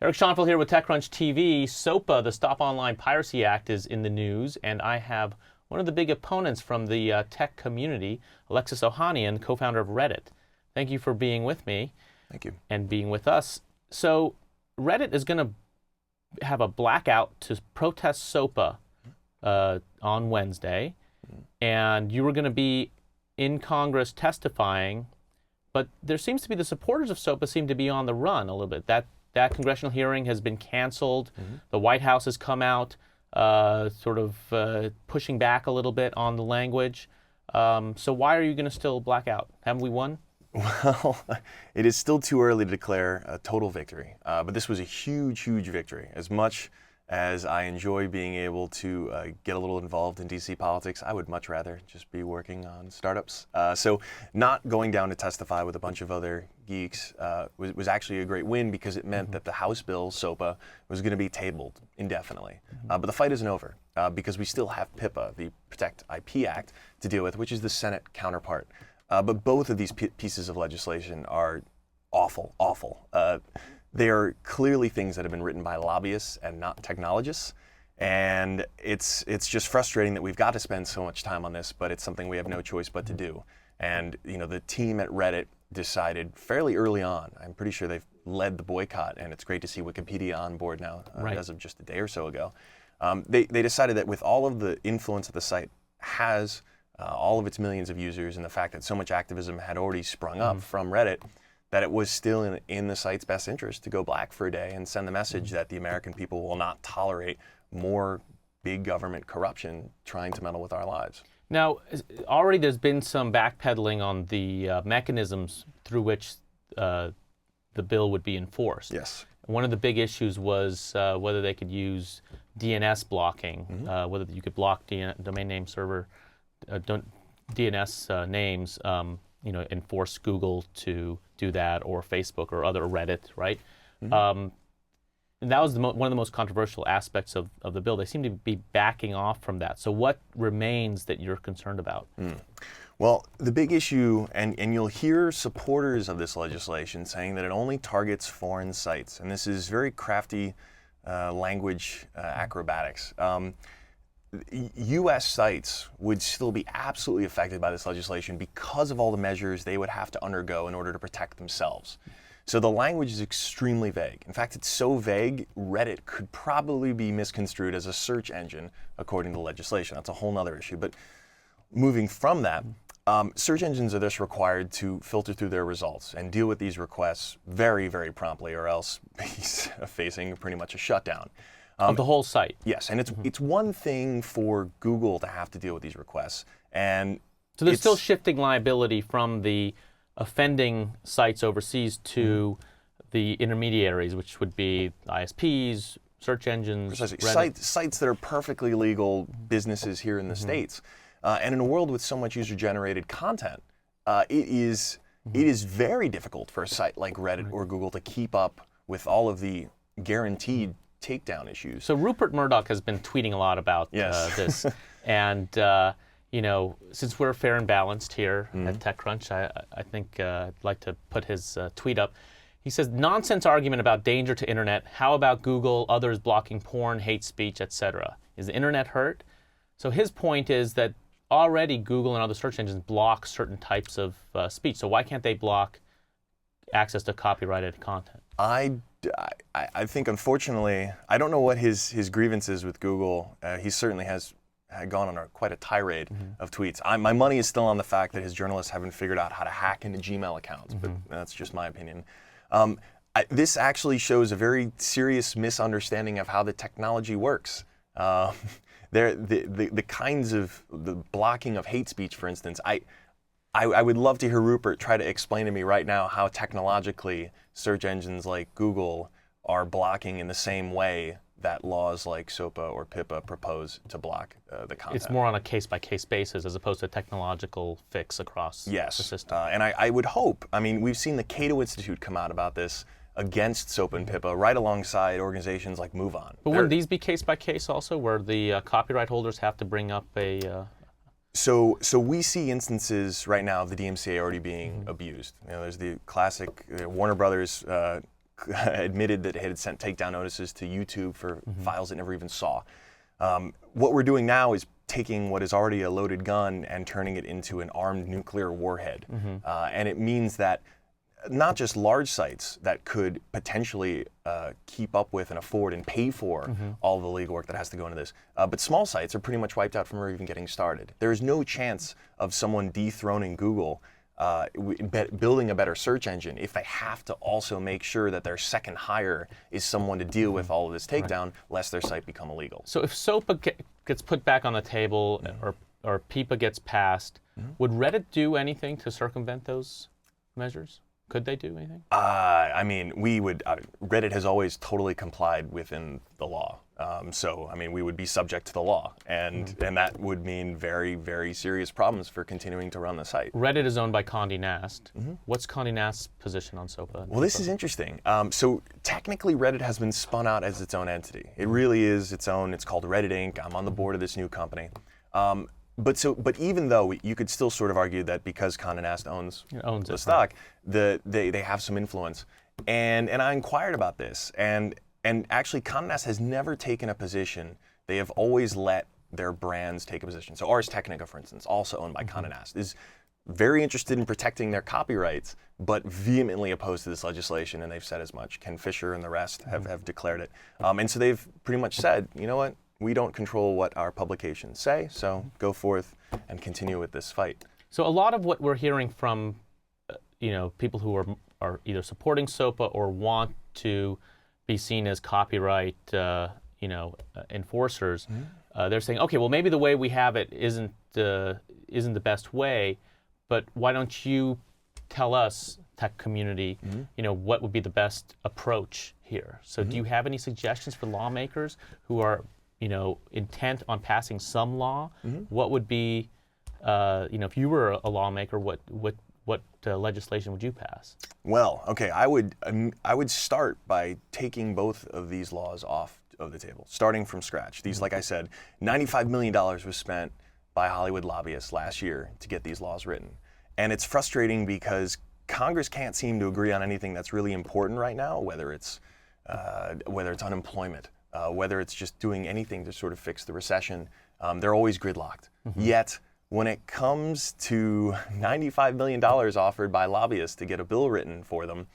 Erick Schonfeld here with TechCrunch TV. SOPA, the Stop Online Piracy Act, is in the news, and I have one of the big opponents from the tech community, Alexis Ohanian, co-founder of Reddit. Thank you for being with me. Thank you. And being with us. So Reddit is going to have a blackout to protest SOPA on Wednesday, and you were going to be in Congress testifying, but there seems to be the supporters of SOPA seem to be on the run a little bit. That congressional hearing has been canceled. The White House has come out pushing back a little bit on the language. So why are you going to still black out? Haven't we won? Well, it is still too early to declare a total victory, but this was a huge, huge victory. As much as I enjoy being able to get a little involved in DC politics, I would much rather just be working on startups. So not going down to testify with a bunch of other geeks was actually a great win, because it meant that the House bill, SOPA, was going to be tabled indefinitely. But the fight isn't over, because we still have PIPA, the Protect IP Act, to deal with, which is the Senate counterpart. But both of these pieces of legislation are awful, awful. They are clearly things that have been written by lobbyists and not technologists. And it's just frustrating that we've got to spend so much time on this, but it's something we have no choice but to do. And the team at Reddit decided fairly early on, I'm pretty sure they've led the boycott, and it's great to see Wikipedia on board now, as of just a day or so ago. They decided that with all of the influence that the site has, all of its millions of users, and the fact that so much activism had already sprung up from Reddit, that it was still in the site's best interest to go black for a day and send the message that the American people will not tolerate more big government corruption trying to meddle with our lives. Now, already there's been some backpedaling on the mechanisms through which the bill would be enforced. Yes. One of the big issues was whether they could use DNS blocking, whether you could block domain name server DNS names, and force Google to do that, or Facebook or other Reddit, right? And that was one of the most controversial aspects of the bill. They seem to be backing off from that. So what remains that you're concerned about? Well, the big issue, and you'll hear supporters of this legislation saying that it only targets foreign sites, and this is very crafty language acrobatics. U.S. sites would still be absolutely affected by this legislation because of all the measures they would have to undergo in order to protect themselves. So the language is extremely vague. In fact, it's so vague, Reddit could probably be misconstrued as a search engine according to legislation. That's a whole other issue. But moving from that, search engines are thus required to filter through their results and deal with these requests very, very promptly, or else be facing pretty much a shutdown. Of the whole site? Yes, and it's one thing for Google to have to deal with these requests. And so there's still shifting liability from the offending sites overseas to the intermediaries, which would be ISPs, search engines, precisely. Sites that are perfectly legal businesses here in the States. And in a world with so much user-generated content, it is very difficult for a site like Reddit or Google to keep up with all of the guaranteed takedown issues. So Rupert Murdoch has been tweeting a lot about this, and since we're fair and balanced here at TechCrunch, I think I'd like to put his tweet up. He says, "Nonsense argument about danger to internet. How about Google, others blocking porn, hate speech, etc. Is the internet hurt?" So his point is that already Google and other search engines block certain types of speech. So why can't they block access to copyrighted content? I think, unfortunately, I don't know what his grievance is with Google. He certainly had gone on quite a tirade of tweets. My money is still on the fact that his journalists haven't figured out how to hack into Gmail accounts, but that's just my opinion. This actually shows a very serious misunderstanding of how the technology works. The kinds of the blocking of hate speech, for instance, I would love to hear Rupert try to explain to me right now how technologically search engines like Google are blocking in the same way that laws like SOPA or PIPA propose to block the content. It's more on a case-by-case basis as opposed to a technological fix across the system. And I would hope, we've seen the Cato Institute come out about this against SOPA and PIPA right alongside organizations like MoveOn. But wouldn't these be case-by-case also, where the copyright holders have to bring up a... So we see instances right now of the DMCA already being abused. There's the classic Warner Brothers admitted that it had sent takedown notices to YouTube for files it never even saw. What we're doing now is taking what is already a loaded gun and turning it into an armed nuclear warhead. And it means that not just large sites that could potentially keep up with and afford and pay for all the legal work that has to go into this, but small sites are pretty much wiped out from even getting started. There is no chance of someone dethroning Google, building a better search engine, if they have to also make sure that their second hire is someone to deal with all of this takedown, lest their site become illegal. So if SOPA gets put back on the table, or PIPA gets passed, would Reddit do anything to circumvent those measures? Could they do anything? I mean, we would. Reddit has always totally complied within the law. So, I mean, we would be subject to the law, and that would mean very, very serious problems for continuing to run the site. Reddit is owned by Condé Nast. What's Condé Nast's position on SOPA? Well, this is interesting. So, technically, Reddit has been spun out as its own entity. It really is its own. It's called Reddit Inc. I'm on the board of this new company. But even though you could still sort of argue that because Condé Nast owns the stock, they have some influence. And I inquired about this, and actually Condé Nast has never taken a position. They have always let their brands take a position. So Ars Technica, for instance, also owned by Condé Nast, is very interested in protecting their copyrights, but vehemently opposed to this legislation, and they've said as much. Ken Fisher and the rest have declared it. And so they've pretty much said, you know what? We don't control what our publications say, so go forth and continue with this fight. So a lot of what we're hearing from, people who are either supporting SOPA or want to be seen as copyright, enforcers, they're saying, okay, well maybe the way we have it isn't the best way, but why don't you tell us, tech community, what would be the best approach here? So do you have any suggestions for lawmakers who are intent on passing some law? What would be, if you were a lawmaker, what legislation would you pass? Well, okay, I would start by taking both of these laws off of the table, starting from scratch. These, like I said, $95 million was spent by Hollywood lobbyists last year to get these laws written. And it's frustrating because Congress can't seem to agree on anything that's really important right now, whether it's unemployment, whether it's just doing anything to sort of fix the recession. They're always gridlocked. Yet, when it comes to $95 million offered by lobbyists to get a bill written for them,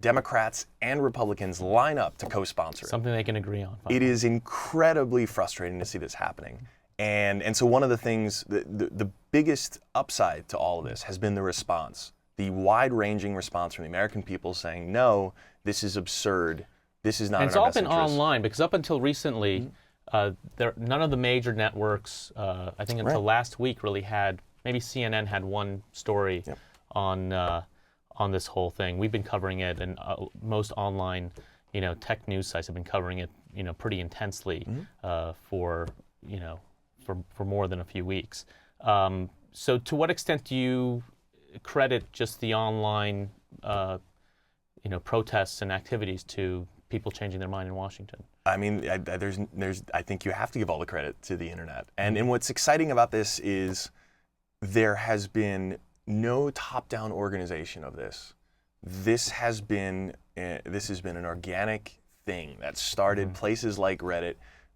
Democrats and Republicans line up to co-sponsor it. Something they can agree on. It is incredibly frustrating to see this happening. And so one of the things, the biggest upside to all of this has been the response, the wide-ranging response from the American people saying, no, this is absurd. This is not in our best interest. It's all been online, because up until recently, none of the major networks, I think until last week, really had, maybe CNN had one story on this whole thing. We've been covering it, and most online, tech news sites have been covering it, pretty intensely for more than a few weeks. So to what extent do you credit just the online, protests and activities to people changing their mind in Washington? I mean, I think you have to give all the credit to the internet. And what's exciting about this is there has been no top-down organization of this. This has been an organic thing that started places like Reddit,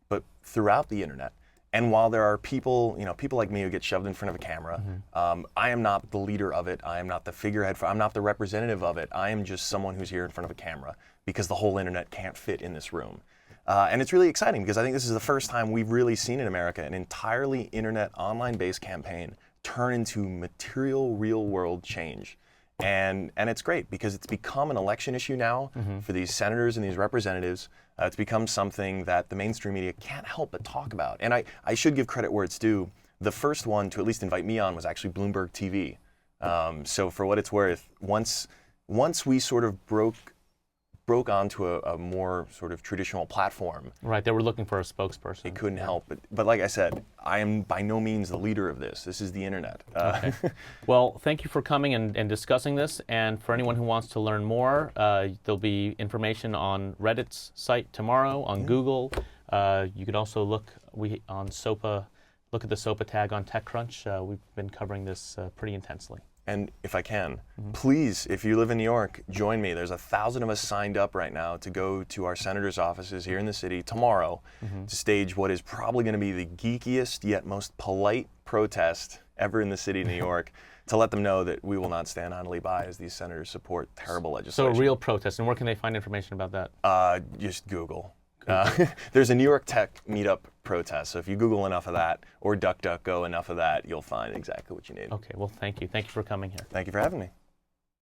but throughout the internet. And while there are people, people like me who get shoved in front of a camera, I am not the leader of it. I am not the figurehead. I'm not the representative of it. I am just someone who's here in front of a camera because the whole internet can't fit in this room. And it's really exciting because I think this is the first time we've really seen in America an entirely internet online-based campaign turn into material, real-world change. And it's great because it's become an election issue now for these senators and these representatives. It's become something that the mainstream media can't help but talk about. And I should give credit where it's due. The first one to at least invite me on was actually Bloomberg TV. So for what it's worth, once we sort of broke onto a more sort of traditional platform. Right, they were looking for a spokesperson. It couldn't help. But like I said, I am by no means the leader of this. This is the internet. Okay. Well, thank you for coming and discussing this. And for anyone who wants to learn more, there'll be information on Reddit's site tomorrow, on Google. You could also look on SOPA, look at the SOPA tag on TechCrunch. We've been covering this pretty intensely. And if I can, please, if you live in New York, join me. There's 1,000 of us signed up right now to go to our senator's offices here in the city tomorrow to stage what is probably going to be the geekiest yet most polite protest ever in the city of New York, to let them know that we will not stand idly by as these senators support terrible legislation. So a real protest, and where can they find information about that? Just Google. There's a New York Tech meetup protest, so if you Google enough of that, or DuckDuckGo enough of that, you'll find exactly what you need. Okay, well, thank you. Thank you for coming here. Thank you for having me.